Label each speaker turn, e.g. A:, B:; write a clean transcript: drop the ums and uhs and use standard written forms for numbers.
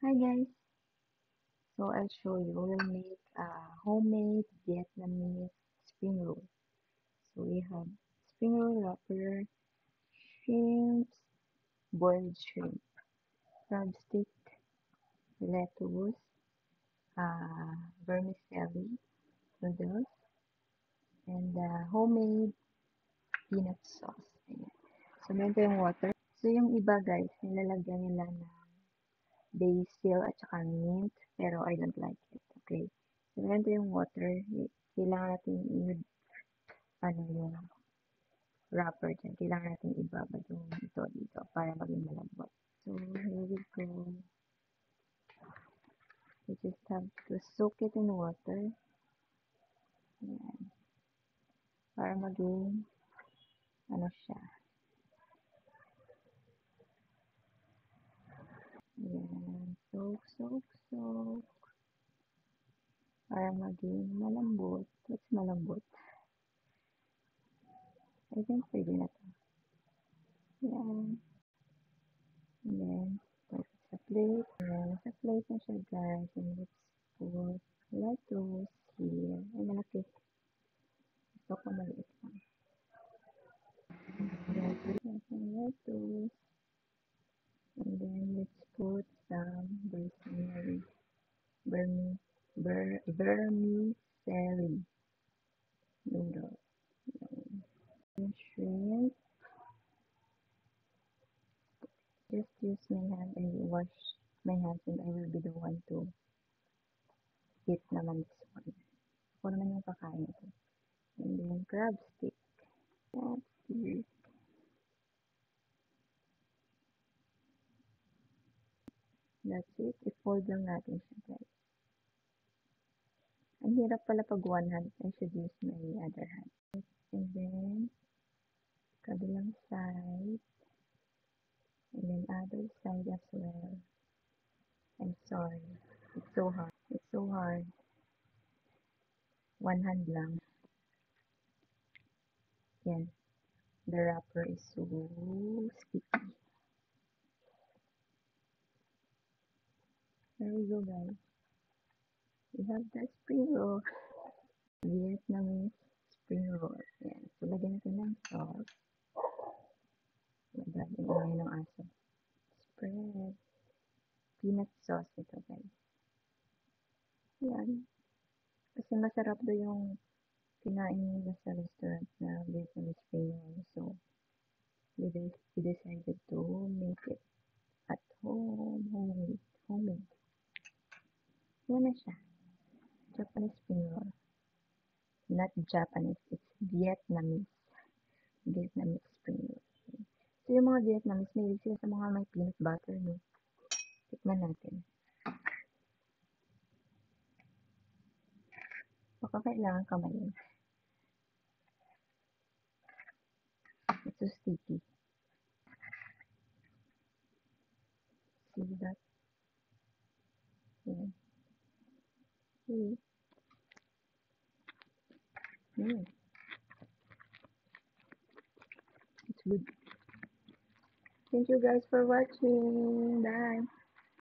A: Hi guys, so I'll show you. We'll make a homemade Vietnamese spring roll. So we have spring roll wrapper, shrimps, boiled shrimp, crab stick, lettuce, vermicelli noodles, and homemade peanut sauce. Ayan. So meron tayong water. So yung iba guys, nilalagyan nila ng basil at saka mint, pero I don't like it. Okay. So meron tayong water. Kailangan natin yung wrapper dyan. Kailangan natin ibabad yung ito dito para maging malambot. So, here we go. We just have to soak it in water. Ayan. Para maging, siya. Ayan. Soak, soak, soak. Para maging malambot. What's malambot? I think pwede na to. Ayan. And then, put sa plate. Ayan. Sa plate na siya, guys. And let's put lettuce here. Ay, malaki. Gusto ko maliit lang. Lettuce. And then let's put some vermicelli noodles. And shrimp. Just use my hand and wash my hands, and I will be the one to eat naman this one. Ako naman yung kakain ito. And then crab stick. Crab stick. That's it. I-fold lang natin siya, guys. Ang hirap pala pag one hand. I should use my other hand. And then, kabilang side. And then other side as well. I'm sorry. It's so hard. It's so hard. One hand lang. Yan. The wrapper is so sticky. There we go, guys. We have the spring roll. Vietnamese spring roll. Yan. So, lagyan natin ng sauce. Lagyan natin ng aso. Spread. Peanut sauce ito, guys. Yan. Kasi masarap daw yung kinain nila sa restaurant na Vietnamese spring roll. So, we decided to make it at home. Homemade. Yan na siya. Japanese spring roll. Not Japanese. It's Vietnamese. Vietnamese spring roll. So, yung mga Vietnamese, may sila sa mga may peanut butter, no? Tikman natin. Baka kailangan kamayin. It's so sticky. See that? Yeah. See? Mm. It's good. Thank you guys for watching. Bye.